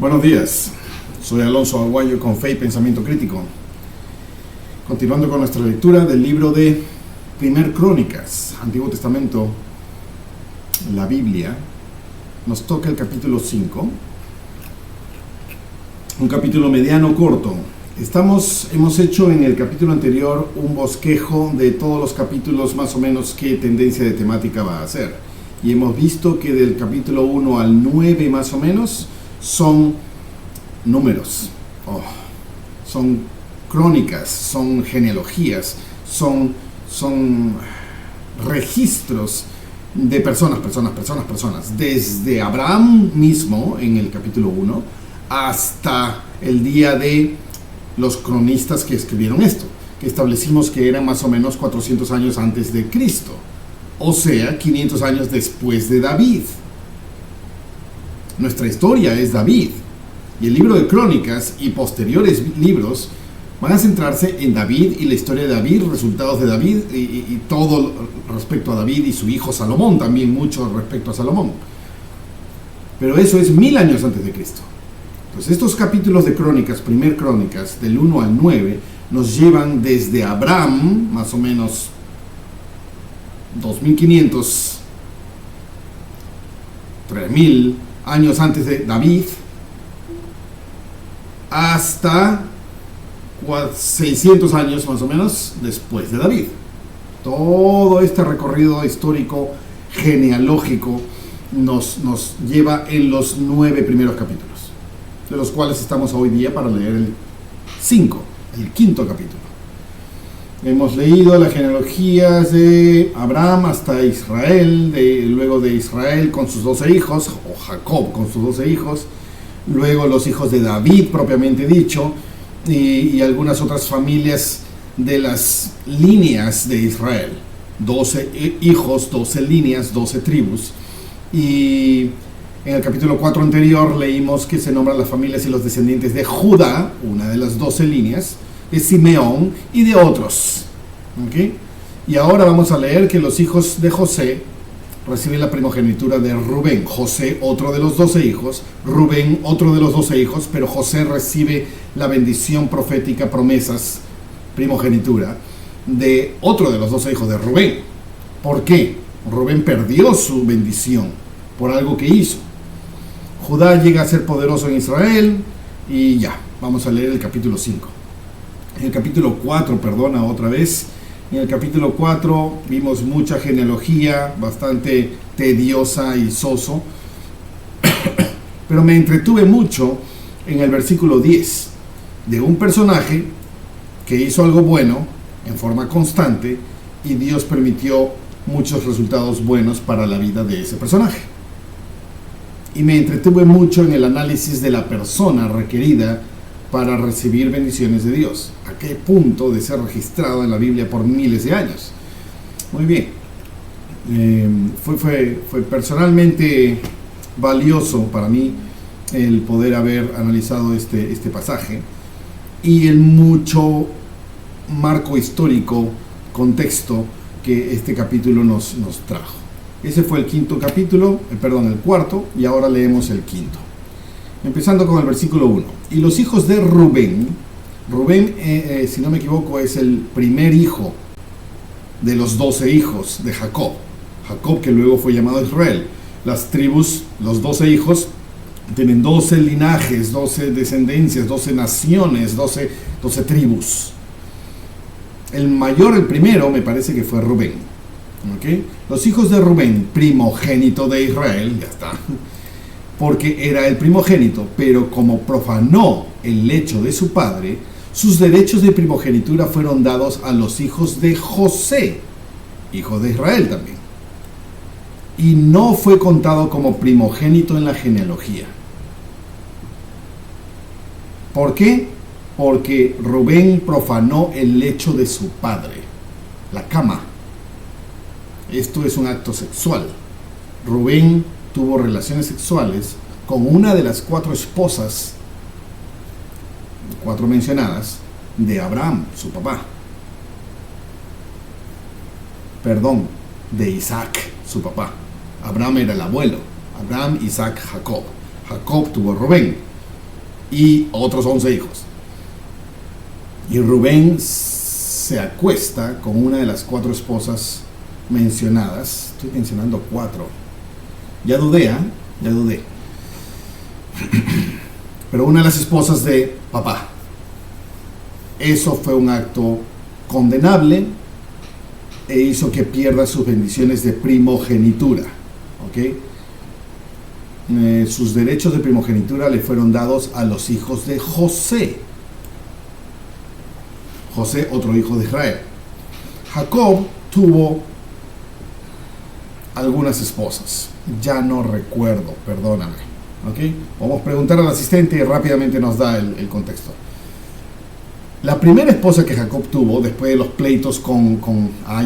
Buenos días, soy Alonso Aguayo con Fe y Pensamiento Crítico. Continuando con nuestra lectura del libro de Primer Crónicas, Antiguo Testamento, la Biblia, nos toca el capítulo 5, un capítulo mediano corto. Hemos hecho en el capítulo anterior un bosquejo de todos los capítulos más o menos qué tendencia de temática va a ser. Y hemos visto que del capítulo 1 al 9 más o menos son números, son crónicas, son genealogías, son registros de personas, desde Abraham mismo en el capítulo 1 hasta el día de los cronistas que escribieron esto, que establecimos que eran más o menos 400 años antes de Cristo, o sea, 500 años después de David. Nuestra historia es David, y el libro de Crónicas y posteriores libros van a centrarse en David y la historia de David, resultados de David y todo respecto a David y su hijo Salomón, también mucho respecto a Salomón. Pero eso es 1000 años antes de Cristo. Entonces estos capítulos de Crónicas, Primer Crónicas, del 1 al 9, nos llevan desde Abraham, más o menos 2500, 3000 años antes de David, hasta 600 años más o menos después de David. Todo este recorrido histórico, genealógico, nos lleva en los 9 primeros capítulos, de los cuales estamos hoy día para leer el 5, el quinto capítulo. Hemos leído las genealogías de Abraham hasta Israel, luego de Israel con sus 12 hijos, o Jacob con sus 12 hijos, luego los hijos de David propiamente dicho, y algunas otras familias de las líneas de Israel. 12 hijos, 12 líneas, 12 tribus. Y en el capítulo 4 anterior leímos que se nombran las familias y los descendientes de Judá, una de las 12 líneas, de Simeón y de otros. ¿Okay? Y ahora vamos a leer que los hijos de José reciben la primogenitura de Rubén. José, otro de los 12 hijos, Rubén, otro de los 12 hijos, pero José recibe la bendición profética, promesas, primogenitura de otro de los 12 hijos de Rubén. ¿Por qué? Rubén perdió su bendición por algo que hizo. Judá llega a ser poderoso en Israel y ya, vamos a leer el capítulo 5. En el capítulo 4, otra vez. En el capítulo 4 vimos mucha genealogía, bastante tediosa y soso. Pero me entretuve mucho en el versículo 10, de un personaje que hizo algo bueno en forma constante y Dios permitió muchos resultados buenos para la vida de ese personaje. Y me entretuve mucho en el análisis de la persona requerida para recibir bendiciones de Dios. ¿A qué punto de ser registrado en la Biblia por miles de años? Muy bien. Fue personalmente valioso para mí el poder haber analizado este pasaje y el mucho marco histórico, contexto que este capítulo nos trajo. Ese fue el el cuarto, y ahora leemos el quinto. Empezando con el versículo 1. Y los hijos de Rubén, si no me equivoco, es el primer hijo de los 12 hijos de Jacob, que luego fue llamado Israel. Las tribus, los 12 hijos, tienen 12 linajes, 12 descendencias, 12 naciones, 12 tribus. El mayor, el primero, me parece que fue Rubén. ¿Okay? Los hijos de Rubén, primogénito de Israel, ya está, porque era el primogénito, pero como profanó el lecho de su padre, sus derechos de primogenitura fueron dados a los hijos de José, hijo de Israel también, y no fue contado como primogénito en la genealogía. ¿Por qué? Porque Rubén profanó el lecho de su padre, la cama. Esto es un acto sexual. Rubén tuvo relaciones sexuales con una de las 4 esposas, 4 mencionadas, de Abraham, su papá. De Isaac, su papá. Abraham era el abuelo. Abraham, Isaac, Jacob. Jacob tuvo a Rubén. y otros 11 hijos. Y Rubén se acuesta con una de las 4 esposas mencionadas. Estoy mencionando 4. Ya dudé. Pero una de las esposas de papá. Eso fue un acto condenable e hizo que pierda sus bendiciones de primogenitura. ¿Ok? Sus derechos de primogenitura le fueron dados a los hijos de José. José, otro hijo de Israel. Jacob tuvo algunas esposas. Ya no recuerdo, perdóname. ¿Okay? Vamos a preguntar al asistente y rápidamente nos da el contexto. La primera esposa que Jacob tuvo, después de los pleitos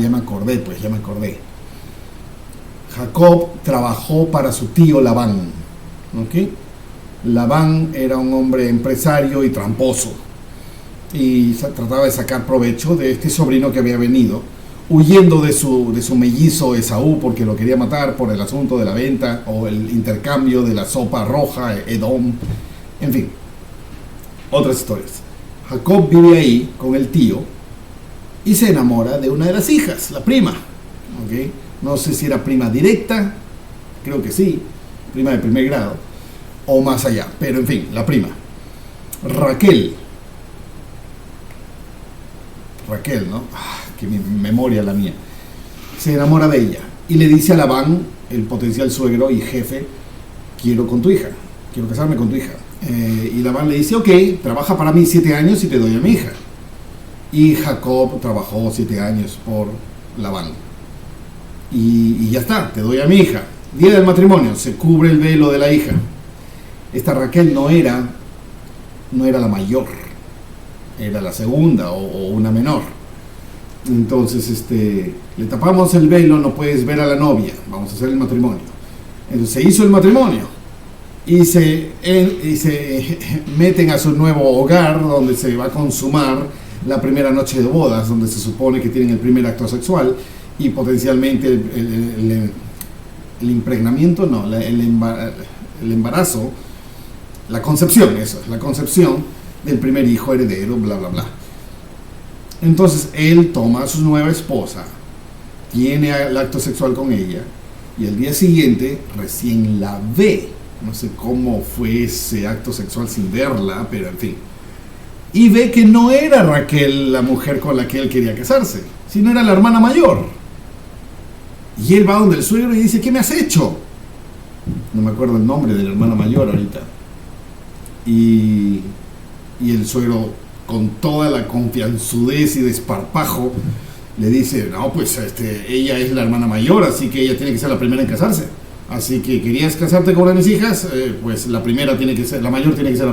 ya me acordé. Jacob trabajó para su tío Labán. ¿Okay? Labán era un hombre empresario y tramposo. Y trataba de sacar provecho de este sobrino que había venido, huyendo de su mellizo Esaú, porque lo quería matar por el asunto de la venta o el intercambio de la sopa roja, Edom, en fin, otras historias. Jacob vive ahí con el tío y se enamora de una de las hijas, la prima. ¿Okay? No sé si era prima directa, creo que sí, prima de primer grado, o más allá, pero en fin, la prima. Raquel, ¿no? Que mi memoria la mía. Se enamora de ella y le dice a Labán, el potencial suegro y jefe, quiero casarme con tu hija. Y Labán le dice, ok, trabaja para mí 7 años y te doy a mi hija. Y Jacob trabajó 7 años por Labán. Y ya está, te doy a mi hija. Día del matrimonio, se cubre el velo de la hija. Esta Raquel no era la mayor, era la segunda o una menor. Entonces le tapamos el velo, no puedes ver a la novia, vamos a hacer el matrimonio. Entonces se hizo el matrimonio y se meten a su nuevo hogar, donde se va a consumar la primera noche de bodas, donde se supone que tienen el primer acto sexual y potencialmente el impregnamiento, no, el embarazo, la concepción del primer hijo heredero, bla bla bla. Entonces él toma a su nueva esposa, tiene el acto sexual con ella y el día siguiente recién la ve. No sé cómo fue ese acto sexual sin verla, pero en fin. Y ve que no era Raquel la mujer con la que él quería casarse, sino era la hermana mayor. Y él va donde el suegro y dice, ¿qué me has hecho? No me acuerdo el nombre de la hermana mayor ahorita. Y el suegro, con toda la confianzudez y desparpajo, le dice, no, pues ella es la hermana mayor, así que ella tiene que ser la primera en casarse. Así que querías casarte con una de mis hijas, pues la mayor tiene que ser la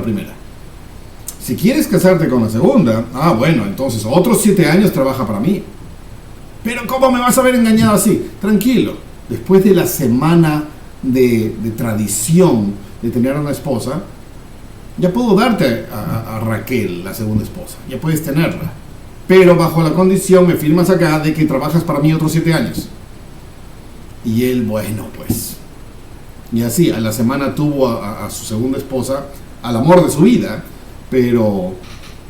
primera. Si quieres casarte con la segunda, bueno, entonces otros 7 años trabaja para mí. Pero ¿cómo me vas a haber engañado así? Tranquilo, después de la semana de tradición de tener una esposa, ya puedo darte a Raquel, la segunda esposa, ya puedes tenerla. Pero bajo la condición, me firmas acá de que trabajas para mí otros 7 años. Y él, bueno, pues. Y así, a la semana tuvo a su segunda esposa, al amor de su vida, pero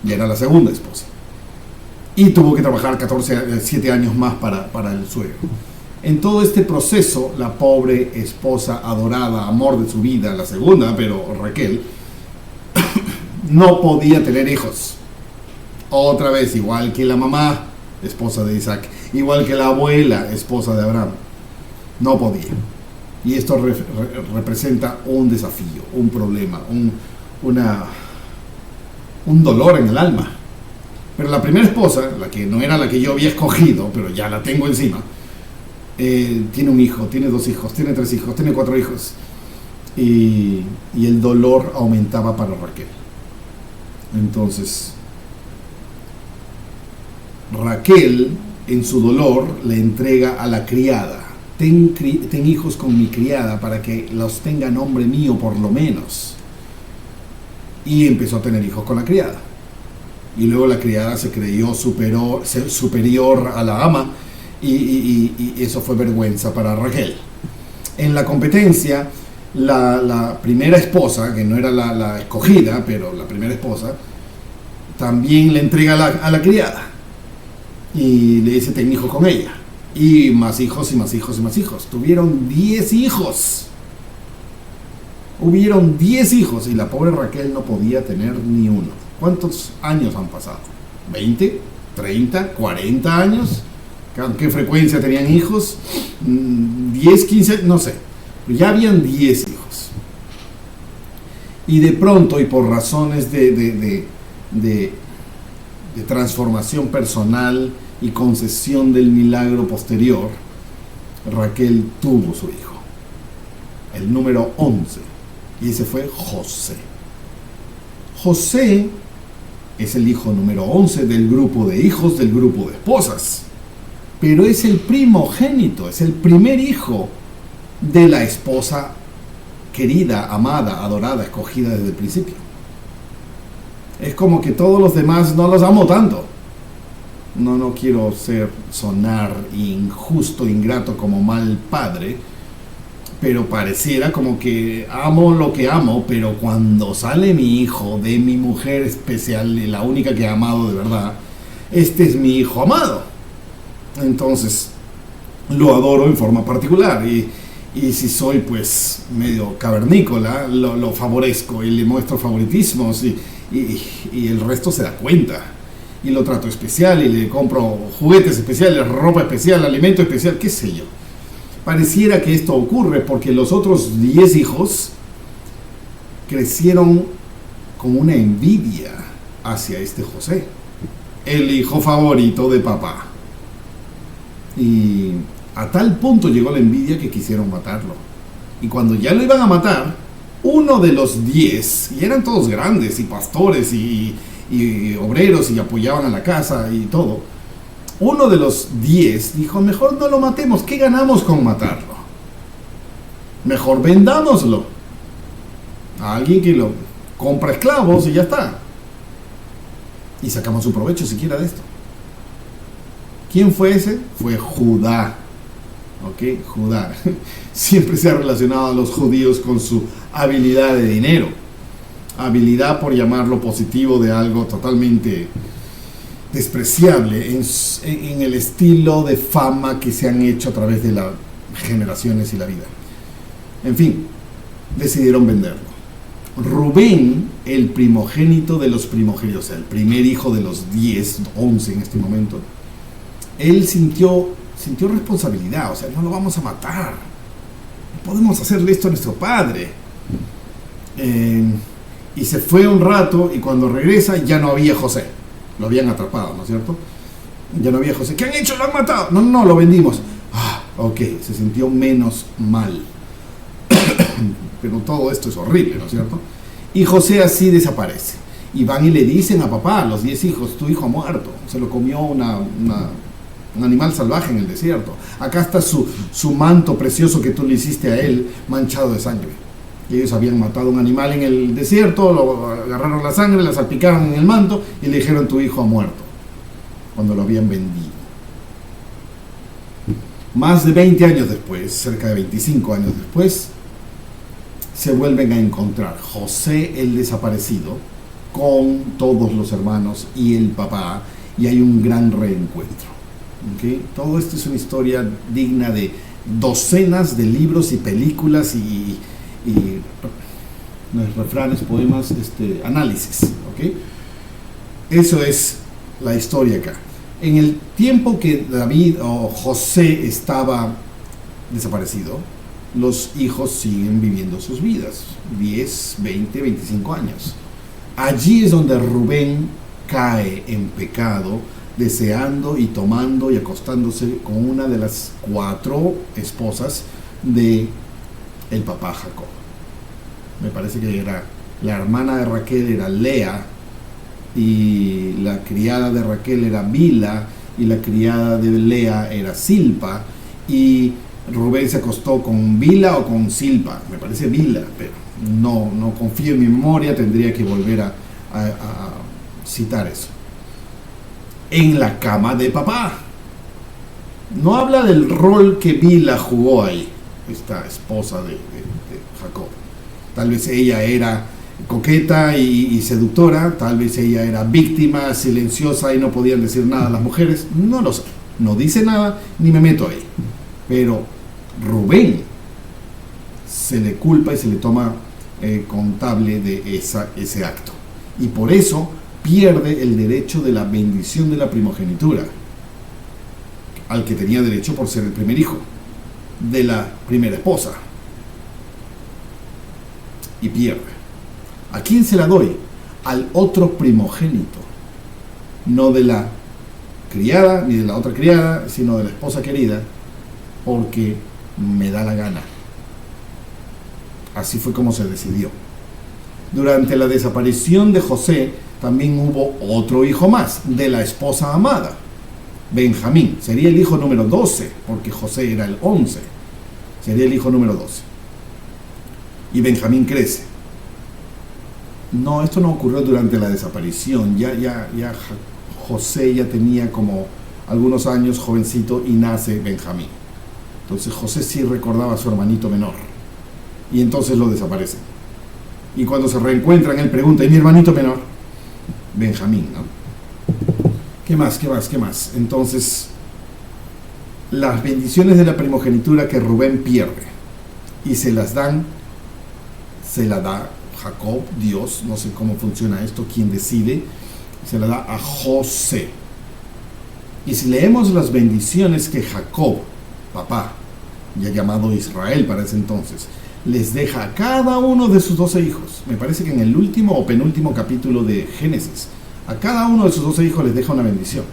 ya era la segunda esposa. Y tuvo que trabajar 7 años más para el suegro. En todo este proceso, la pobre esposa adorada, amor de su vida, la segunda, pero Raquel, no podía tener hijos. Otra vez, igual que la mamá, esposa de Isaac, igual que la abuela, esposa de Abraham, no podía. Y esto representa un desafío, un problema, un dolor en el alma. Pero la primera esposa, la que no era la que yo había escogido, pero ya la tengo encima, tiene un hijo, tiene 2 hijos, tiene 3 hijos, tiene 4 hijos. Y el dolor aumentaba para Raquel. Entonces, Raquel, en su dolor, le entrega a la criada. Ten hijos con mi criada para que los tenga a nombre mío por lo menos. Y empezó a tener hijos con la criada. Y luego la criada se creyó superior a la ama y eso fue vergüenza para Raquel. En la competencia, La primera esposa, que no era la escogida, pero la primera esposa, también le entrega a la criada y le dice: ten hijos con ella. Y más hijos y más hijos y más hijos. Tuvieron 10 hijos. Hubieron 10 hijos y la pobre Raquel no podía tener ni uno. ¿Cuántos años han pasado? ¿20? ¿30? ¿40 años? ¿Con qué frecuencia tenían hijos? ¿10, 15? No sé. Ya habían 10 hijos. Y de pronto, y por razones de transformación personal y concesión del milagro posterior, Raquel tuvo su hijo, el número 11, y ese fue José. José es el hijo número 11 del grupo de hijos del grupo de esposas, pero es el primogénito, es el primer hijo de la esposa querida, amada, adorada, escogida desde el principio. Es como que todos los demás no los amo tanto. No quiero sonar injusto, ingrato, como mal padre, pero pareciera como que amo lo que amo, pero cuando sale mi hijo de mi mujer especial, la única que he amado de verdad, este es mi hijo amado. Entonces lo adoro en forma particular, y si soy pues medio cavernícola, lo favorezco y le muestro favoritismos, y el resto se da cuenta, y lo trato especial y le compro juguetes especiales, ropa especial, alimento especial, qué sé yo. Pareciera que esto ocurre porque los otros 10 hijos crecieron con una envidia hacia este José, el hijo favorito de papá. Y a tal punto llegó la envidia que quisieron matarlo. Y cuando ya lo iban a matar, uno de los 10, y eran todos grandes y pastores y obreros y apoyaban a la casa y todo, uno de los 10 dijo: mejor no lo matemos, ¿qué ganamos con matarlo? Mejor vendámoslo a alguien que lo compra esclavos y ya está, y sacamos un provecho siquiera de esto. ¿Quién fue ese? Fue Judá. ¿Ok? Judá. Siempre se ha relacionado a los judíos con su habilidad de dinero. Habilidad, por llamarlo positivo, de algo totalmente despreciable en el estilo de fama que se han hecho a través de las generaciones y la vida. En fin, decidieron venderlo. Rubén, el primogénito de los primogénitos, o sea, el primer hijo de los 10, 11 en este momento, él sintió responsabilidad. O sea, no lo vamos a matar, no podemos hacerle esto a nuestro padre. Y se fue un rato, y cuando regresa ya no había José. Lo habían atrapado, ¿no es cierto? Ya no había José. ¿Qué han hecho? ¿Lo han matado? No, lo vendimos. Ok, se sintió menos mal. Pero todo esto es horrible, ¿no es cierto? Y José así desaparece. Y van y le dicen a papá, los 10 hijos: tu hijo ha muerto. Se lo comió un animal salvaje en el desierto. Acá está su manto precioso que tú le hiciste a él, manchado de sangre. Ellos habían matado un animal en el desierto, lo agarraron la sangre, la salpicaron en el manto y le dijeron: tu hijo ha muerto, cuando lo habían vendido. Más de 20 años después, cerca de 25 años después, se vuelven a encontrar José el desaparecido con todos los hermanos y el papá, y hay un gran reencuentro. ¿Okay? Todo esto es una historia digna de docenas de libros y películas y no es refranes, poemas, análisis. ¿Okay? Eso es la historia acá. En el tiempo que David o José estaba desaparecido, los hijos siguen viviendo sus vidas, 10, 20, 25 años. Allí es donde Rubén cae en pecado, deseando y tomando y acostándose con una de las 4 esposas de el papá Jacob. Me parece que era la hermana de Raquel, era Lea, y la criada de Raquel era Bila, y la criada de Lea era Silpa, y Rubén se acostó con Bila o con Silpa, me parece Bila, pero no confío en mi memoria, tendría que volver a citar eso. En la cama de papá. No habla del rol que Bila jugó ahí, esta esposa de Jacob. Tal vez ella era coqueta y seductora, tal vez ella era víctima, silenciosa y no podían decir nada las mujeres, no lo sé, no dice nada ni me meto ahí. Pero Rubén se le culpa y se le toma contable de ese acto. Y por eso pierde el derecho de la bendición de la primogenitura, al que tenía derecho por ser el primer hijo de la primera esposa. Y pierde. ¿A quién se la doy? Al otro primogénito. No de la criada ni de la otra criada, sino de la esposa querida, porque me da la gana. Así fue como se decidió. Durante la desaparición de José también hubo otro hijo más de la esposa amada, Benjamín. Sería el hijo número 12, porque José era el 11. Sería el hijo número 12. Y Benjamín crece. No, esto no ocurrió durante la desaparición. Ya José ya tenía como algunos años, jovencito, y nace Benjamín. Entonces José sí recordaba a su hermanito menor. Y entonces lo desaparecen. Y cuando se reencuentran, él pregunta: ¿y mi hermanito menor? Benjamín, ¿no? ¿Qué más? Entonces, las bendiciones de la primogenitura que Rubén pierde y se la da Jacob, Dios, no sé cómo funciona esto, quién decide, se la da a José. Y si leemos las bendiciones que Jacob, papá, ya llamado Israel para ese entonces, les deja a cada uno de sus 12 hijos, me parece que en el último o penúltimo capítulo de Génesis, a cada uno de sus 12 hijos les deja una bendición.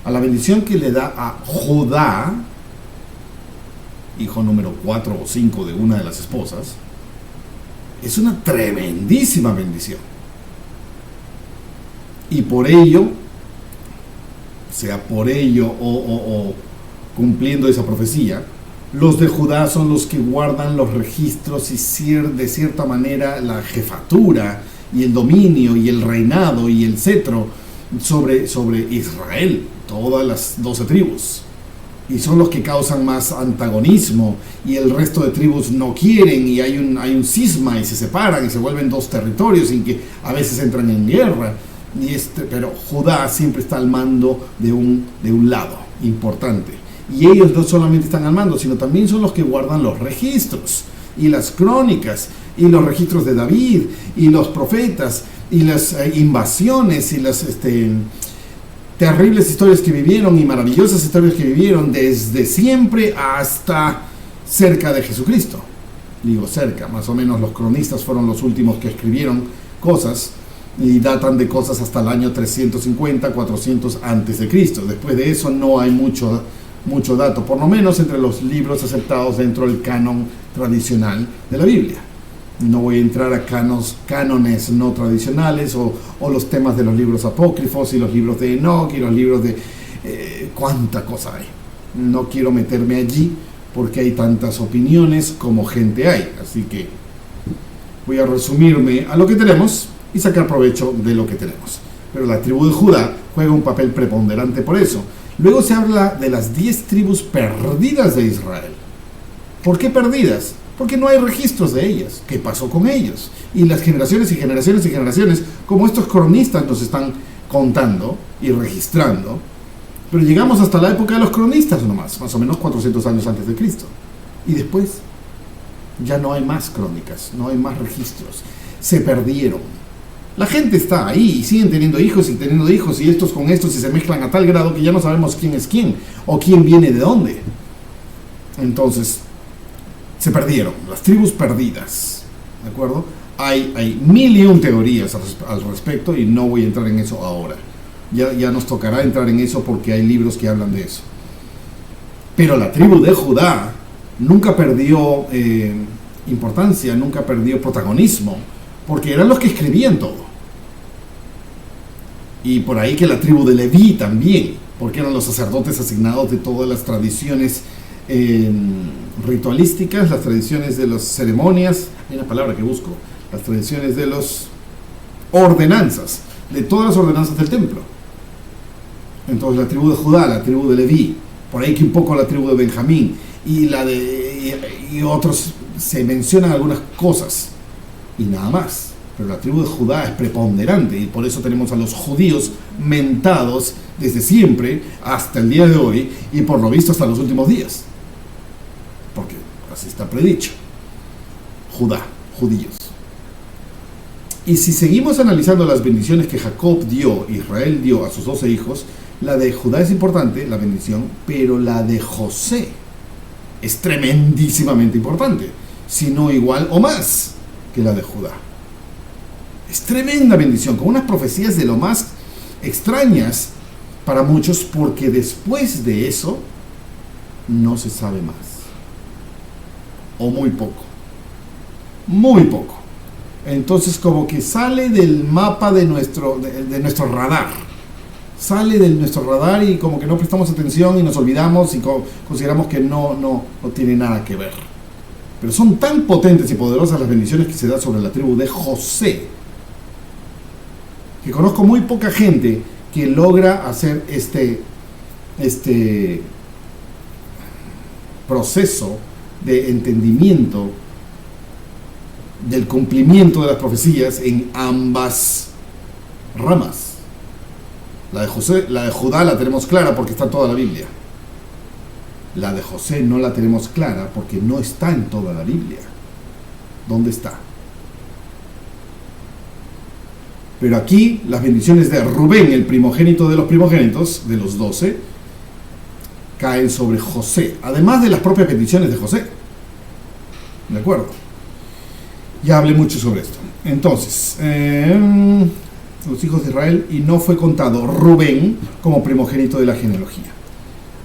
A la bendición que le da a Judá, hijo número 4 o 5 de una de las esposas, es una tremendísima bendición. Y por ello, sea por ello o cumpliendo esa profecía, los de Judá son los que guardan los registros y de cierta manera la jefatura y el dominio y el reinado y el cetro sobre Israel, todas las 12 tribus. Y son los que causan más antagonismo y el resto de tribus no quieren y hay un cisma y se separan y se vuelven dos territorios y que a veces entran en guerra. Pero Judá siempre está al mando de un lado importante. Y ellos no solamente están al mando, sino también son los que guardan los registros y las crónicas y los registros de David y los profetas y las invasiones y las terribles historias que vivieron y maravillosas historias que vivieron desde siempre hasta cerca de Jesucristo. Digo cerca, más o menos los cronistas fueron los últimos que escribieron cosas y datan de cosas hasta el año 350, 400 antes de Cristo. Después de eso no hay mucho dato, por lo menos entre los libros aceptados dentro del canon tradicional de la Biblia. No voy a entrar a cánones no tradicionales o los temas de los libros apócrifos y los libros de Enoch y los libros de cuánta cosa hay. No quiero meterme allí porque hay tantas opiniones como gente hay, así que voy a resumirme a lo que tenemos y sacar provecho de lo que tenemos. Pero la tribu de Judá juega un papel preponderante por eso. Luego se habla de las 10 tribus perdidas de Israel. ¿Por qué perdidas? Porque no hay registros de ellas. ¿Qué pasó con ellos? Y las generaciones y generaciones y generaciones, como estos cronistas nos están contando y registrando. Pero llegamos hasta la época de los cronistas nomás, más o menos 400 años antes de Cristo. Y después ya no hay más crónicas, no hay más registros. Se perdieron. La gente está ahí y siguen teniendo hijos y estos con estos y se mezclan a tal grado que ya no sabemos quién es quién o quién viene de dónde. Entonces, se perdieron, las tribus perdidas, ¿de acuerdo? Hay mil y un teorías al respecto y no voy a entrar en eso ahora. Ya nos tocará entrar en eso porque hay libros que hablan de eso. Pero la tribu de Judá nunca perdió importancia, nunca perdió protagonismo, porque eran los que escribían todo. Y por ahí que la tribu de Leví también, porque eran los sacerdotes asignados de todas las tradiciones ritualísticas, las tradiciones de las ceremonias, hay una palabra que busco, las tradiciones de las ordenanzas, de todas las ordenanzas del templo. Entonces la tribu de Judá, la tribu de Leví, por ahí que un poco la tribu de Benjamín y otros se mencionan algunas cosas y nada más. Pero la tribu de Judá es preponderante y por eso tenemos a los judíos mentados desde siempre hasta el día de hoy y por lo visto hasta los últimos días. Porque así está predicho. Judá, judíos. Y si seguimos analizando las bendiciones que Jacob dio, Israel dio a sus 12 hijos, la de Judá es importante, la bendición, pero la de José es tremendísimamente importante, si no igual o más que la de Judá. Es tremenda bendición, con unas profecías de lo más extrañas para muchos, porque después de eso no se sabe más. O muy poco. Muy poco. Entonces como que sale del mapa de nuestro radar. Sale de nuestro radar y como que no prestamos atención y nos olvidamos y consideramos que no tiene nada que ver. Pero son tan potentes y poderosas las bendiciones que se dan sobre la tribu de José, que conozco muy poca gente que logra hacer este proceso de entendimiento del cumplimiento de las profecías en ambas ramas. La de Judá la tenemos clara porque está en toda la Biblia. La de José no la tenemos clara porque no está en toda la Biblia. ¿Dónde está? Pero aquí las bendiciones de Rubén, el primogénito de los primogénitos, de los 12, caen sobre José, además de las propias bendiciones de José. ¿De acuerdo? Ya hablé mucho sobre esto. Entonces, los hijos de Israel, y no fue contado Rubén como primogénito de la genealogía.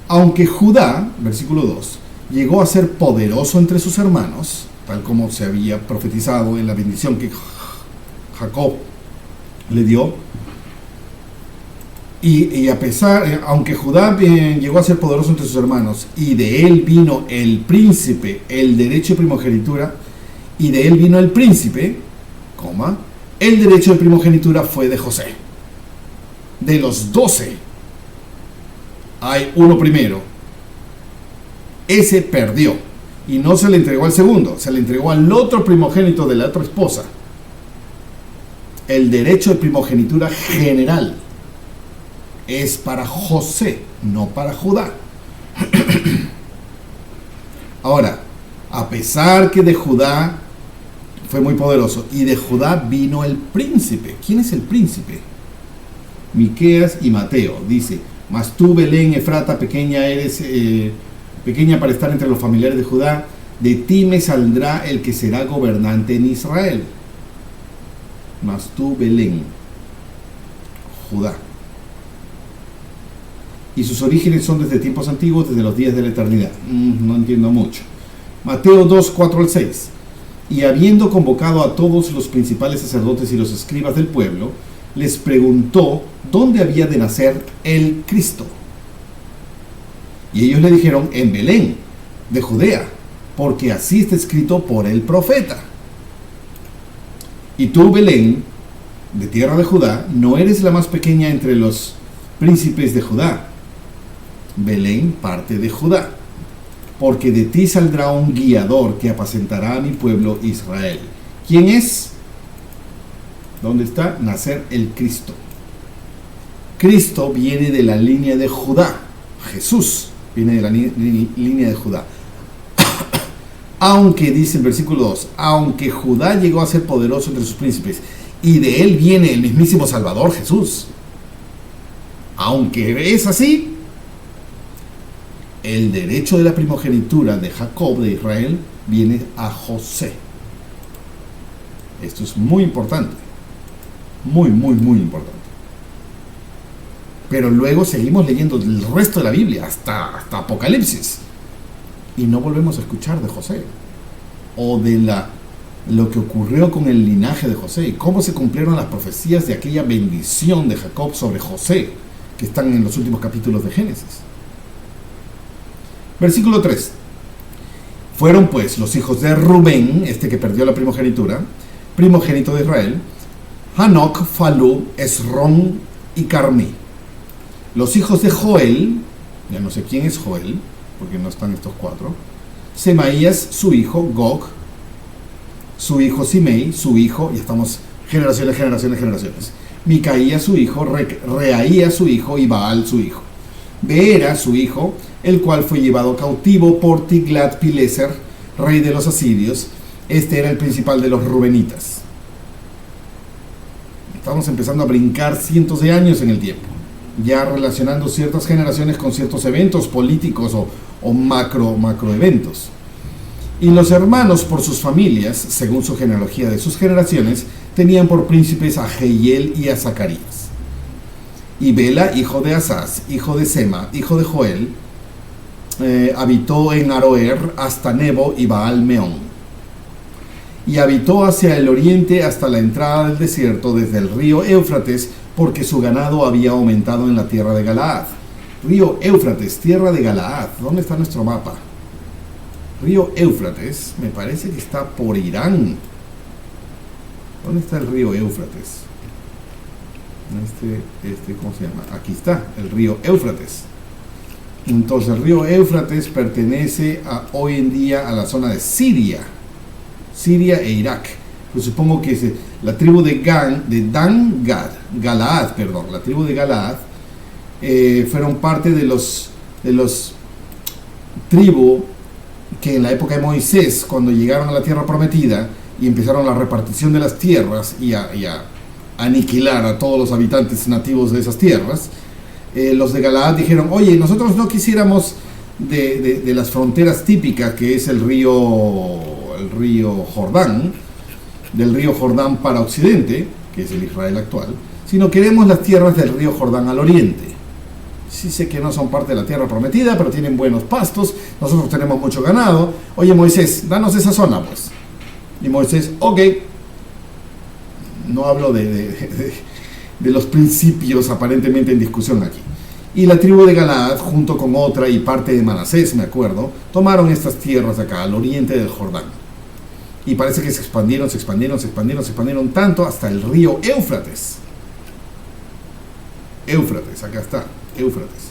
Aunque Judá, versículo 2, llegó a ser poderoso entre sus hermanos, tal como se había profetizado en la bendición que Jacob le dio, y a pesar, aunque Judá llegó a ser poderoso entre sus hermanos, y de él vino el príncipe, el derecho de primogenitura, y de él vino el príncipe, el derecho de primogenitura fue de José. De los 12, hay uno primero. Ese perdió, y no se le entregó al segundo, se le entregó al otro primogénito de la otra esposa. El derecho de primogenitura general es para José, no para Judá. Ahora, a pesar que de Judá fue muy poderoso, y de Judá vino el príncipe. ¿Quién es el príncipe? Miqueas y Mateo. Dice: mas tú, Belén Efrata, pequeña eres, pequeña para estar entre los familiares de Judá, de ti me saldrá el que será gobernante en Israel. Mas tú, Belén, Judá. Y sus orígenes son desde tiempos antiguos, desde los días de la eternidad. No entiendo mucho. Mateo 2, 4 al 6. Y habiendo convocado a todos los principales sacerdotes y los escribas del pueblo, les preguntó dónde había de nacer el Cristo. Y ellos le dijeron: en Belén, de Judea, porque así está escrito por el profeta. Y tú, Belén, de tierra de Judá, no eres la más pequeña entre los príncipes de Judá. Belén, parte de Judá, porque de ti saldrá un guiador que apacentará a mi pueblo Israel. ¿Quién es? ¿Dónde está? Nacer el Cristo. Cristo viene de la línea de Judá. Jesús viene de la línea de Judá. Aunque, dice el versículo 2, aunque Judá llegó a ser poderoso entre sus príncipes, y de él viene el mismísimo Salvador, Jesús. Aunque es así, el derecho de la primogenitura de Jacob, de Israel, viene a José. Esto es muy importante. Muy, muy, muy importante. Pero luego seguimos leyendo el resto de la Biblia, hasta Apocalipsis, y no volvemos a escuchar de José, o de lo que ocurrió con el linaje de José, y cómo se cumplieron las profecías de aquella bendición de Jacob sobre José, que están en los últimos capítulos de Génesis. Versículo 3. Fueron pues los hijos de Rubén, este que perdió la primogenitura, primogénito de Israel, Hanoc, Falú, Esrón y Carmí. Los hijos de Joel, ya no sé quién es Joel, porque no están estos cuatro, Semaías, su hijo, Gog, su hijo Simei, su hijo, y estamos generaciones, Micaía su hijo, Reaía su hijo y Baal su hijo. Beera su hijo, el cual fue llevado cautivo por Tiglat-Pileser, rey de los asirios. Este era el principal de los rubenitas. Estamos empezando a brincar cientos de años en el tiempo, ya relacionando ciertas generaciones con ciertos eventos políticos o macro eventos. Y los hermanos por sus familias, según su genealogía de sus generaciones, tenían por príncipes a Jehiel y a Zacarías. Y Bela, hijo de Asaz, hijo de Sema, hijo de Joel, habitó en Aroer hasta Nebo y Baal Meón. Y habitó hacia el oriente hasta la entrada del desierto desde el río Éufrates, porque su ganado había aumentado en la tierra de Galaad. Río Éufrates, tierra de Galaad. ¿Dónde está nuestro mapa? Río Éufrates, me parece que está por Irán. ¿Dónde está el río Éufrates? ¿Cómo se llama? Aquí está, el río Éufrates. Entonces, el río Éufrates pertenece hoy en día a la zona de Siria e Irak. Pues supongo que es la tribu de Galaad, la tribu de Galaad, fueron parte de los tribus que en la época de Moisés, cuando llegaron a la tierra prometida y empezaron la repartición de las tierras y a aniquilar a todos los habitantes nativos de esas tierras, los de Galaad dijeron: oye, nosotros no quisiéramos de las fronteras típicas, que es el río Jordán, del río Jordán para occidente, que es el Israel actual, sino queremos las tierras del río Jordán al oriente. Sí sé que no son parte de la tierra prometida, pero tienen buenos pastos, nosotros tenemos mucho ganado. Oye, Moisés, danos esa zona, pues. Y Moisés: ok. No hablo de los principios aparentemente en discusión aquí. Y la tribu de Galaad, junto con otra y parte de Manasés, me acuerdo, tomaron estas tierras de acá, al oriente del Jordán. Y parece que se expandieron tanto hasta el río Éufrates. Acá está, Éufrates,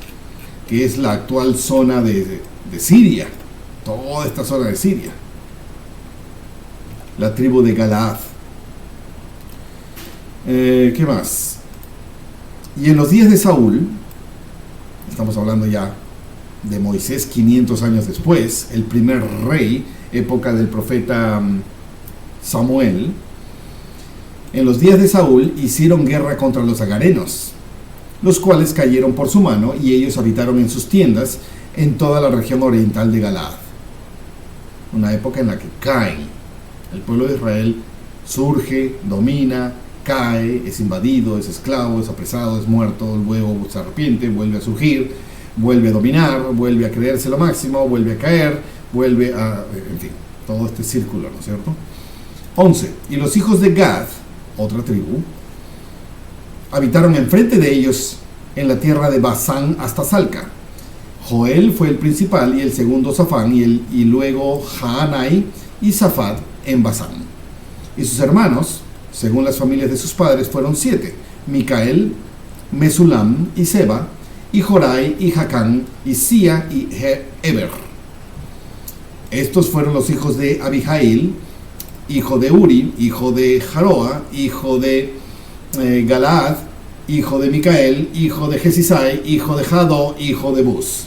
que es la actual zona de Siria, toda esta zona de Siria. La tribu de Galaad. ¿Qué más? Y en los días de Saúl, estamos hablando ya de Moisés 500 años después, el primer rey, época del profeta Samuel, en los días de Saúl hicieron guerra contra los agarenos, los cuales cayeron por su mano, y ellos habitaron en sus tiendas en toda la región oriental de Galaad. Una época en la que caen. El pueblo de Israel surge, domina, cae, es invadido, es esclavo, es apresado, es muerto, luego se arrepiente, vuelve a surgir, vuelve a dominar, vuelve a creerse lo máximo, vuelve a caer, vuelve a... en fin, todo este círculo, ¿no es cierto? 11. Y los hijos de Gad, otra tribu, habitaron enfrente de ellos en la tierra de Basán hasta Salca. Joel fue el principal y el segundo Safán y luego Jaanai y Safat en Basán. Y sus hermanos, según las familias de sus padres, fueron 7: Micael, Mesulam y Seba, y Jorai y Jacán, y Sia y Eber. Estos fueron los hijos de Abijail, hijo de Uri, hijo de Jaroa, hijo de Galaad, hijo de Micael, hijo de Jesisai, hijo de Jadó, hijo de Bus.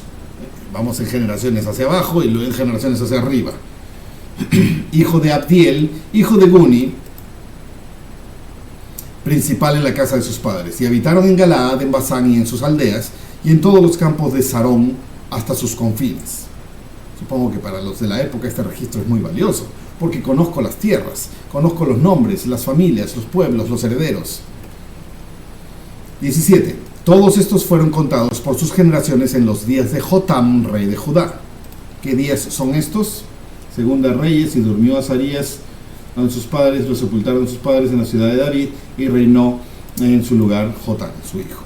Vamos en generaciones hacia abajo y luego en generaciones hacia arriba. Hijo de Abdiel, hijo de Guni, principal en la casa de sus padres, y habitaron en Galaad, en Basán y en sus aldeas, y en todos los campos de Sarón hasta sus confines. Supongo que para los de la época este registro es muy valioso, porque conozco las tierras, conozco los nombres, las familias, los pueblos, los herederos. 17. Todos estos fueron contados por sus generaciones en los días de Jotam, rey de Judá. ¿Qué días son estos? Segunda Reyes: y durmió Azarías con sus padres, lo sepultaron sus padres en la ciudad de David, y reinó en su lugar Jotam, su hijo.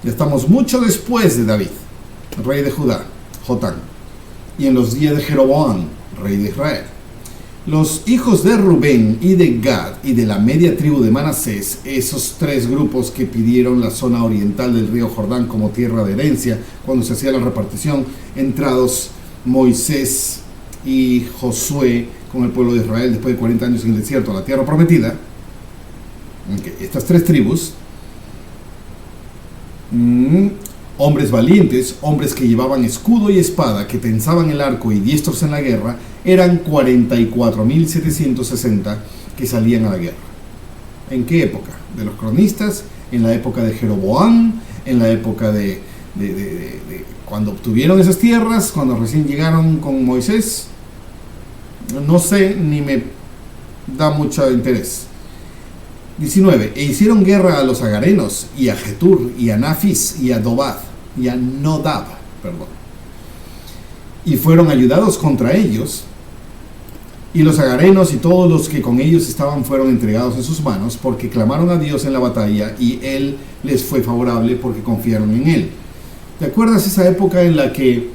Ya estamos mucho después de David, rey de Judá, Jotam. Y en los días de Jeroboam, rey de Israel. Los hijos de Rubén y de Gad y de la media tribu de Manasés, esos 3 grupos que pidieron la zona oriental del río Jordán como tierra de herencia cuando se hacía la repartición, entrados Moisés y Josué con el pueblo de Israel después de 40 años en el desierto a la tierra prometida, estas 3 tribus, hombres valientes, hombres que llevaban escudo y espada, que tensaban el arco y diestros en la guerra, eran 44.760 que salían a la guerra. ¿En qué época? De los cronistas, en la época de Jeroboam, en la época de cuando obtuvieron esas tierras, cuando recién llegaron con Moisés. No sé, ni me da mucho interés. 19. E hicieron guerra a los agarenos, y a Getur, y a Nafis, y a Nodab, y fueron ayudados contra ellos, y los agarenos y todos los que con ellos estaban fueron entregados en sus manos, porque clamaron a Dios en la batalla, y Él les fue favorable porque confiaron en Él. ¿Te acuerdas esa época en la que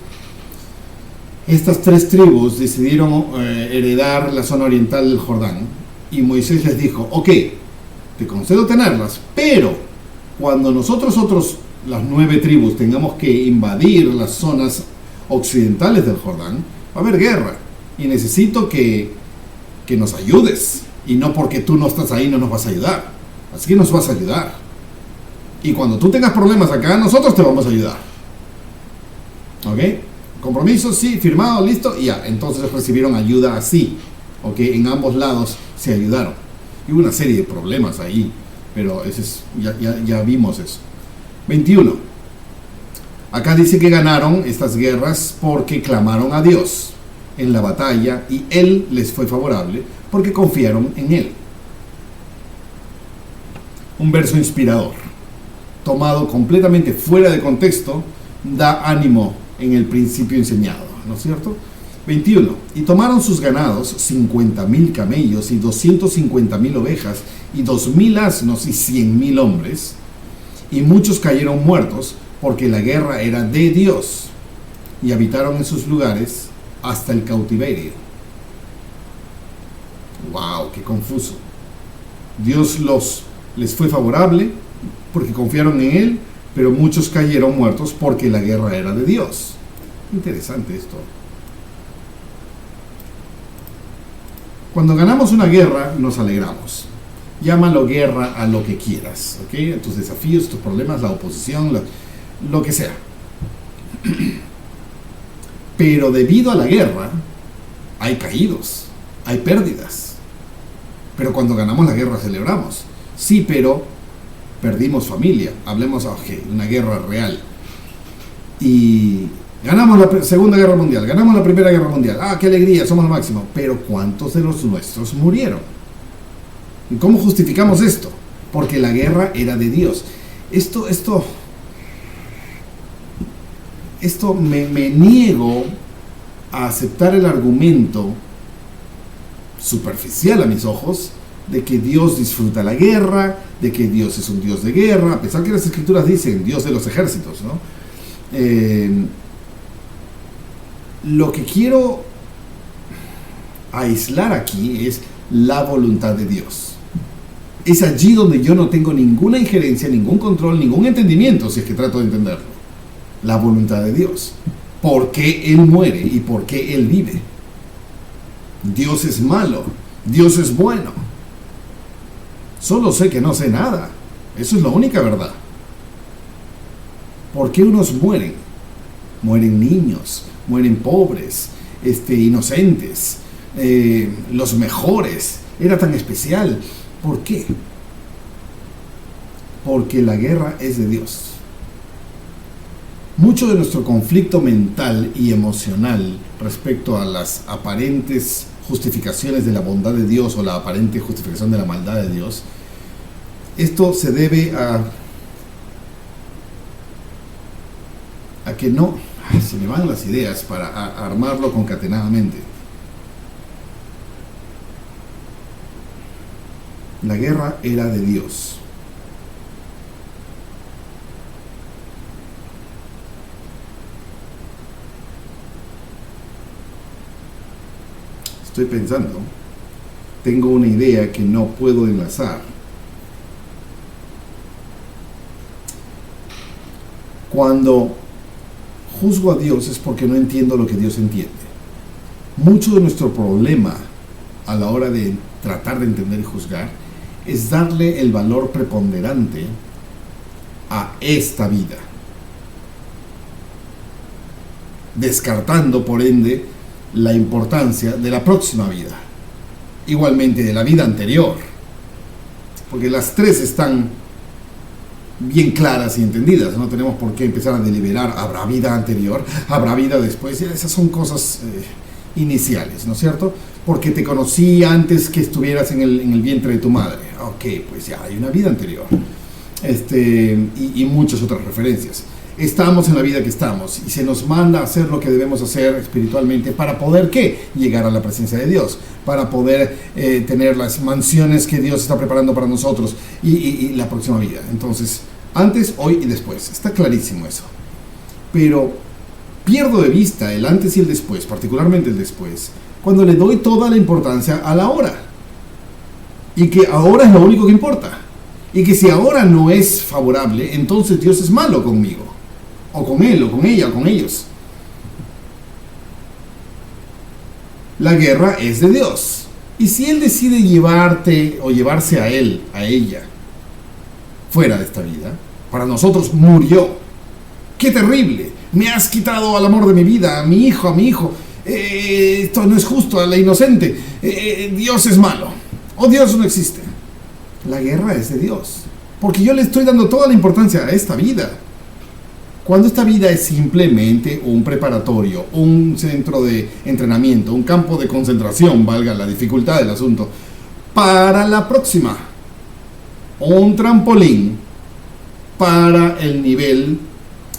estas 3 tribus decidieron heredar la zona oriental del Jordán? Y Moisés les dijo, ok, te concedo tenerlas, pero cuando nosotros las 9 tribus, tengamos que invadir las zonas occidentales del Jordán, va a haber guerra, y necesito que nos ayudes, y no porque tú no estás ahí no nos vas a ayudar, así que nos vas a ayudar, y cuando tú tengas problemas acá, nosotros te vamos a ayudar. ¿Ok? Compromiso, sí, firmado, listo, y ya. Entonces recibieron ayuda así. ¿Ok? En ambos lados se ayudaron. Y hubo una serie de problemas ahí, pero ese es, ya vimos eso. 21. Acá dice que ganaron estas guerras porque clamaron a Dios en la batalla y Él les fue favorable porque confiaron en Él. Un verso inspirador, tomado completamente fuera de contexto, da ánimo en el principio enseñado, ¿no es cierto? 21. Y tomaron sus ganados, 50.000 camellos y 250.000 ovejas y 2.000 asnos y 100.000 hombres, y muchos cayeron muertos porque la guerra era de Dios, y habitaron en sus lugares hasta el cautiverio. ¡Wow! ¡Qué confuso! Dios les fue favorable porque confiaron en Él, pero muchos cayeron muertos porque la guerra era de Dios. Interesante esto. Cuando ganamos una guerra, nos alegramos. Llámalo guerra a lo que quieras, ¿ok? A tus desafíos, tus problemas, la oposición, lo que sea. Pero debido a la guerra, hay caídos, hay pérdidas. Pero cuando ganamos la guerra, celebramos. Sí, pero perdimos familia. Hablemos de una guerra real. Y ganamos la Segunda Guerra Mundial, ganamos la Primera Guerra Mundial. ¡Ah, qué alegría! Somos lo máximo. Pero ¿cuántos de los nuestros murieron? ¿Y cómo justificamos esto? Porque la guerra era de Dios. Esto me niego a aceptar el argumento superficial a mis ojos de que Dios disfruta la guerra, de que Dios es un Dios de guerra, a pesar que las Escrituras dicen Dios de los ejércitos, ¿no? Lo que quiero aislar aquí es la voluntad de Dios. Es allí donde yo no tengo ninguna injerencia, ningún control, ningún entendimiento, si es que trato de entenderlo. La voluntad de Dios. ¿Por qué Él muere y por qué Él vive? Dios es malo, Dios es bueno. Solo sé que no sé nada. Eso es la única verdad. ¿Por qué unos mueren? Mueren niños, mueren pobres, inocentes, los mejores. Era tan especial. ¿Por qué? Porque la guerra es de Dios. Mucho de nuestro conflicto mental y emocional respecto a las aparentes justificaciones de la bondad de Dios o la aparente justificación de la maldad de Dios, esto se debe a que no, se me van las ideas para armarlo concatenadamente. La guerra era de Dios. Estoy pensando, tengo una idea que no puedo enlazar. Cuando juzgo a Dios es porque no entiendo lo que Dios entiende. Mucho de nuestro problema a la hora de tratar de entender y juzgar es darle el valor preponderante a esta vida, descartando por ende la importancia de la próxima vida, igualmente de la vida anterior, porque las tres están bien claras y entendidas. No tenemos por qué empezar a deliberar, habrá vida anterior, habrá vida después. Esas son cosas iniciales, ¿no es cierto? Porque te conocí antes que estuvieras en el vientre de tu madre. Ok, pues ya hay una vida anterior. Y muchas otras referencias. Estamos en la vida que estamos y se nos manda a hacer lo que debemos hacer espiritualmente para poder, ¿qué? Llegar a la presencia de Dios, para poder tener las mansiones que Dios está preparando para nosotros y la próxima vida. Entonces, antes, hoy y después. Está clarísimo eso. Pero pierdo de vista el antes y el después, particularmente el después, cuando le doy toda la importancia a la hora. Y que ahora es lo único que importa. Y que si ahora no es favorable, entonces Dios es malo conmigo. O con él, o con ella, o con ellos. La guerra es de Dios. Y si Él decide llevarte o llevarse a él, a ella, fuera de esta vida, para nosotros murió. ¡Qué terrible! Me has quitado al amor de mi vida, a mi hijo. Esto no es justo, a la inocente. Dios es malo. O Dios no existe. La guerra es de Dios. Porque yo le estoy dando toda la importancia a esta vida. Cuando esta vida es simplemente un preparatorio, un centro de entrenamiento, un campo de concentración, valga la dificultad del asunto, para la próxima, un trampolín para el nivel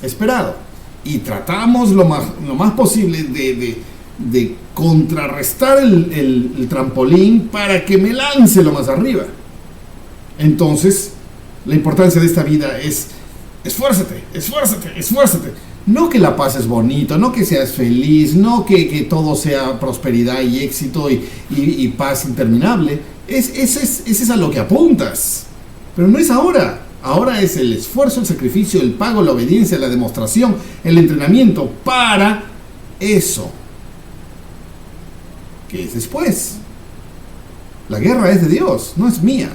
esperado. Y tratamos lo más posible de contrarrestar el trampolín para que me lance lo más arriba. Entonces, la importancia de esta vida es esfuérzate. No que la pases bonito, no que seas feliz, no que todo sea prosperidad y éxito y paz interminable. Ese es a lo que apuntas. Pero no es ahora. Ahora es el esfuerzo, el sacrificio, el pago, la obediencia, la demostración, el entrenamiento para eso. ¿Qué es después? La guerra es de Dios, no es mía.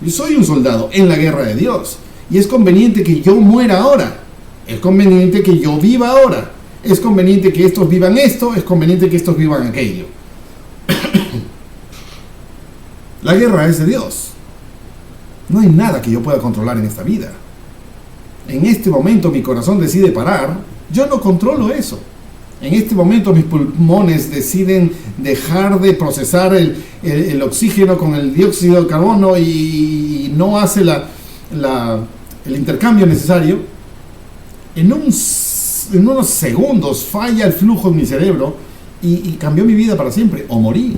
Yo soy un soldado en la guerra de Dios. Y es conveniente que yo muera ahora. Es conveniente que yo viva ahora. Es conveniente que estos vivan esto. Es conveniente que estos vivan aquello. La guerra es de Dios. No hay nada que yo pueda controlar en esta vida. En este momento mi corazón decide parar. Yo no controlo eso. En este momento mis pulmones deciden dejar de procesar el oxígeno con el dióxido de carbono y no hace el intercambio necesario. En unos segundos falla el flujo en mi cerebro y cambió mi vida para siempre. O morí.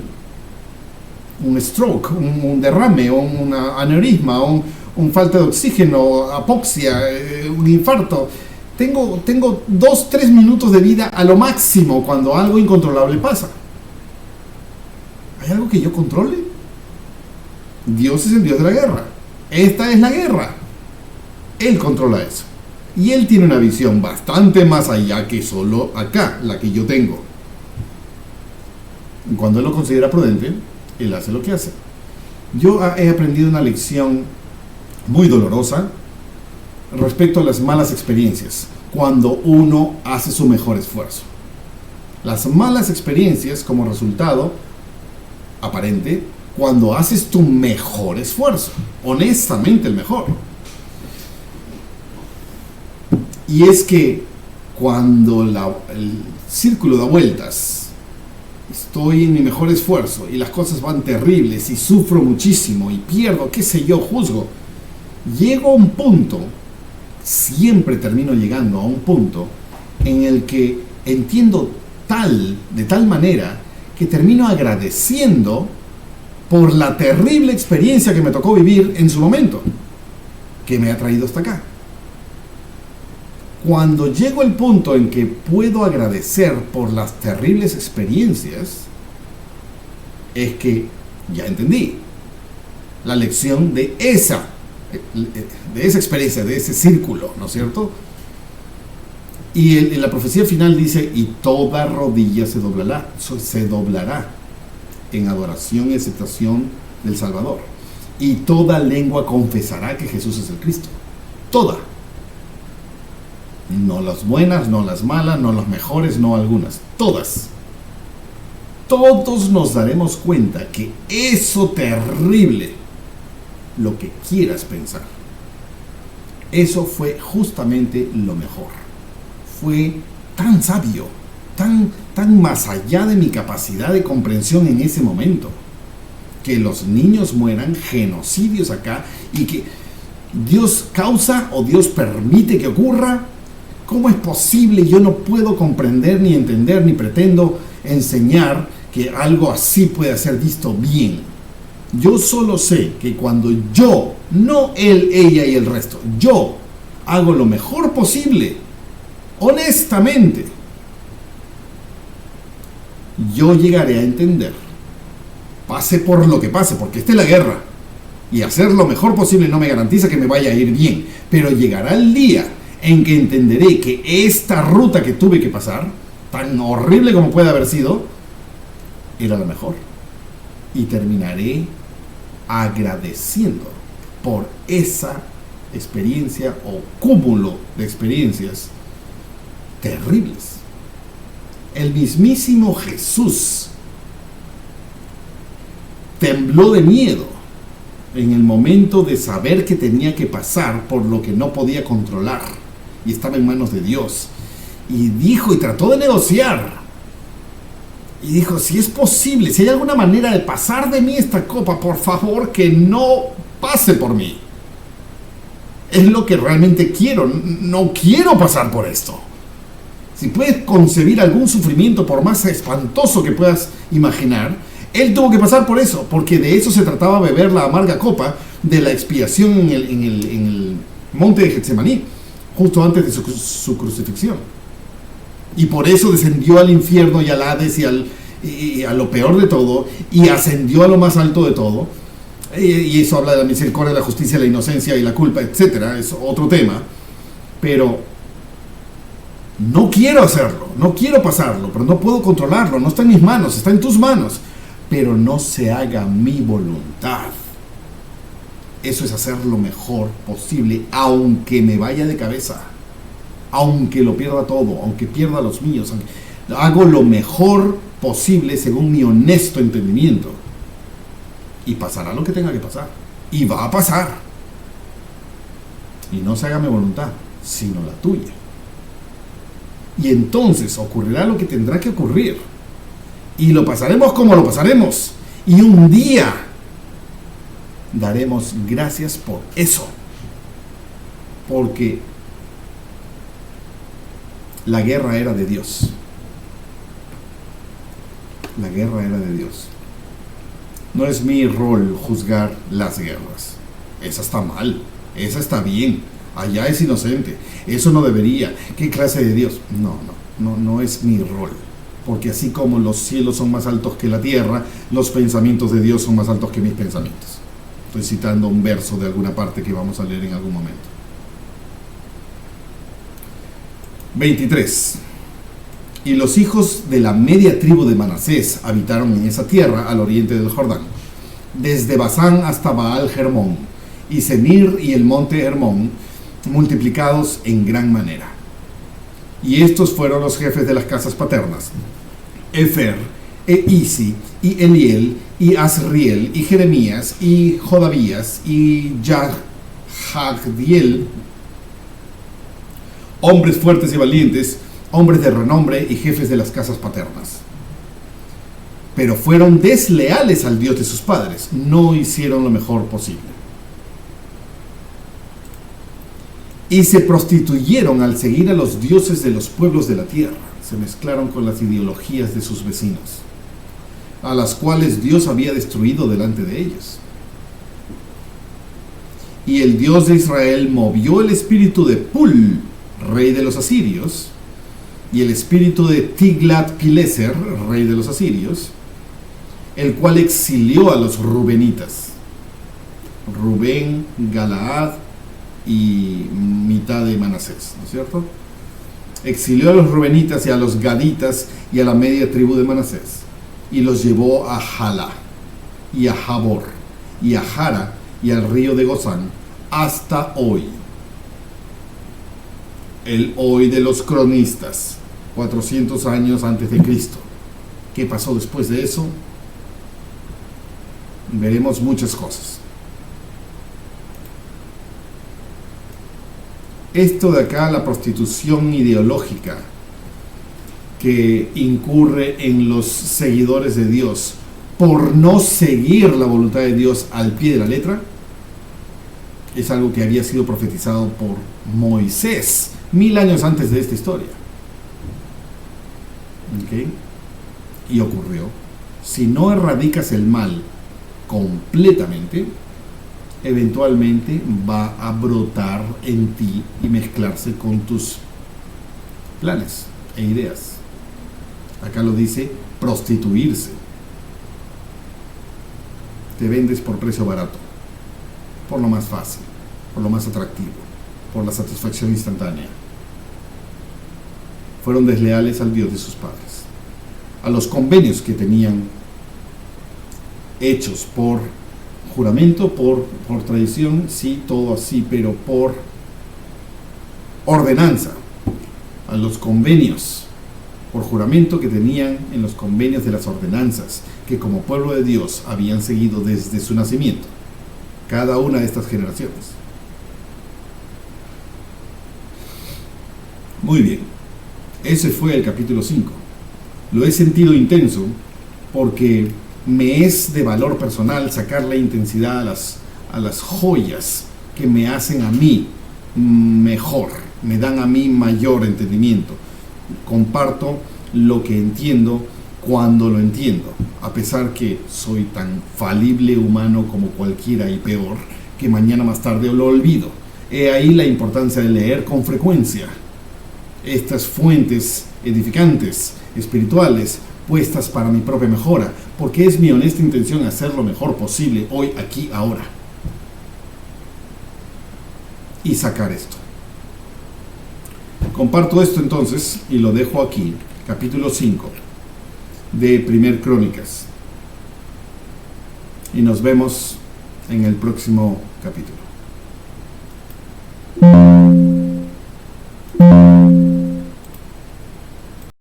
Un stroke, un derrame, un aneurisma, un falta de oxígeno, apoxia, un infarto. Tengo 2-3 minutos de vida a lo máximo cuando algo incontrolable pasa. ¿Hay algo que yo controle? Dios es el Dios de la guerra. Esta es la guerra. Él controla eso. Y Él tiene una visión bastante más allá que solo acá, la que yo tengo. Cuando Él lo considera prudente, Él hace lo que hace. Yo he aprendido una lección muy dolorosa respecto a las malas experiencias, cuando uno hace su mejor esfuerzo. Las malas experiencias como resultado aparente cuando haces tu mejor esfuerzo, honestamente el mejor. Y es que cuando el círculo da vueltas, estoy en mi mejor esfuerzo y las cosas van terribles y sufro muchísimo y pierdo, qué sé yo, juzgo, llego a un punto, siempre termino llegando a un punto en el que entiendo de tal manera que termino agradeciendo por la terrible experiencia que me tocó vivir en su momento, que me ha traído hasta acá. Cuando llego al punto en que puedo agradecer por las terribles experiencias, es que ya entendí la lección de esa experiencia, de ese círculo, ¿no es cierto? Y en la profecía final dice, y toda rodilla se doblará en adoración y aceptación del Salvador. Y toda lengua confesará que Jesús es el Cristo. Toda. No las buenas, no las malas, no las mejores, no algunas. Todas. Todos nos daremos cuenta que eso terrible, lo que quieras pensar, eso fue justamente lo mejor. Fue tan sabio, tan más allá de mi capacidad de comprensión en ese momento. Que los niños mueran, genocidios acá, y que Dios causa o Dios permite que ocurra. ¿Cómo es posible? Yo no puedo comprender, ni entender, ni pretendo enseñar que algo así pueda ser visto bien. Yo solo sé que cuando yo, no él, ella y el resto, yo hago lo mejor posible, honestamente, yo llegaré a entender, pase por lo que pase, porque esta es la guerra, y hacer lo mejor posible no me garantiza que me vaya a ir bien, pero llegará el día en que entenderé que esta ruta que tuve que pasar, tan horrible como puede haber sido, era la mejor, y terminaré agradeciendo por esa experiencia o cúmulo de experiencias terribles. El mismísimo Jesús tembló de miedo en el momento de saber que tenía que pasar por lo que no podía controlar y estaba en manos de Dios, y dijo y trató de negociar y dijo, si es posible, si hay alguna manera de pasar de mí esta copa, por favor que no pase por mí, es lo que realmente quiero, no quiero pasar por esto. Si puedes concebir algún sufrimiento por más espantoso que puedas imaginar, él tuvo que pasar por eso, porque de eso se trataba, beber la amarga copa de la expiación en el monte de Getsemaní, justo antes de su crucifixión. Y por eso descendió al infierno y al Hades y a lo peor de todo, y ascendió a lo más alto de todo. Y eso habla de la misericordia, la justicia, la inocencia y la culpa, etcétera. Es otro tema. Pero no quiero hacerlo, no quiero pasarlo, pero no puedo controlarlo, no está en mis manos, está en tus manos. Pero no se haga mi voluntad. Eso es hacer lo mejor posible, aunque me vaya de cabeza, aunque lo pierda todo, aunque pierda los míos, hago lo mejor posible según mi honesto entendimiento. Y pasará lo que tenga que pasar. Y va a pasar. Y no se haga mi voluntad, sino la tuya. Y entonces ocurrirá lo que tendrá que ocurrir. Y lo pasaremos como lo pasaremos. Y un día daremos gracias por eso. Porque la guerra era de Dios. La guerra era de Dios. No es mi rol juzgar las guerras. Esa está mal. Esa está bien. Allá es inocente. Eso no debería. ¿Qué clase de Dios? No es mi rol. Porque así como los cielos son más altos que la tierra, los pensamientos de Dios son más altos que mis pensamientos. Estoy citando un verso de alguna parte que vamos a leer en algún momento. 23. Y los hijos de la media tribu de Manasés habitaron en esa tierra al oriente del Jordán, desde Basán hasta Baal Hermón, y Senir y el monte Hermón, multiplicados en gran manera. Y estos fueron los jefes de las casas paternas: Efer, Isi, y Eliel, y Asriel, y Jeremías, y Jodavías, y Jagdiel, hombres fuertes y valientes, hombres de renombre y jefes de las casas paternas. Pero fueron desleales al Dios de sus padres, no hicieron lo mejor posible. Y se prostituyeron al seguir a los dioses de los pueblos de la tierra. Se mezclaron con las ideologías de sus vecinos, a las cuales Dios había destruido delante de ellos. Y el Dios de Israel movió el espíritu de Pul, rey de los asirios, y el espíritu de Tiglat-Pileser, rey de los asirios, el cual exilió a los rubenitas, Rubén, Galaad y mitad de Manasés, ¿no es cierto? exilió a los rubenitas y a los gaditas y a la media tribu de Manasés, y los llevó a Jalá, y a Jabor, y a Jara, y al río de Gozán, hasta hoy. El hoy de los cronistas, 400 años antes de Cristo. ¿Qué pasó después de eso? Veremos muchas cosas. Esto de acá, la prostitución ideológica que incurre en los seguidores de Dios por no seguir la voluntad de Dios al pie de la letra, es algo que había sido profetizado por Moisés 1000 años antes de esta historia. ¿Okay? Y ocurrió. Si no erradicas el mal completamente, eventualmente va a brotar en ti y mezclarse con tus planes e ideas. Acá lo dice, prostituirse. Te vendes por precio barato, por lo más fácil, por lo más atractivo, por la satisfacción instantánea. Fueron desleales al Dios de sus padres, a los convenios que tenían hechos por juramento, por tradición, sí, todo así, pero por ordenanza, a los convenios por juramento que tenían en los convenios de las ordenanzas, que como pueblo de Dios habían seguido desde su nacimiento, cada una de estas generaciones. Muy bien, ese fue el capítulo 5. Lo he sentido intenso porque me es de valor personal sacarle intensidad a las joyas que me hacen a mí mejor, me dan a mí mayor entendimiento. Comparto lo que entiendo cuando lo entiendo, a pesar que soy tan falible humano como cualquiera y peor, que mañana más tarde lo olvido. He ahí la importancia de leer con frecuencia estas fuentes edificantes, espirituales, puestas para mi propia mejora, porque es mi honesta intención hacer lo mejor posible hoy, aquí, ahora. Y sacar esto. Comparto esto entonces y lo dejo aquí, capítulo 5 de 1 Crónicas. Y nos vemos en el próximo capítulo.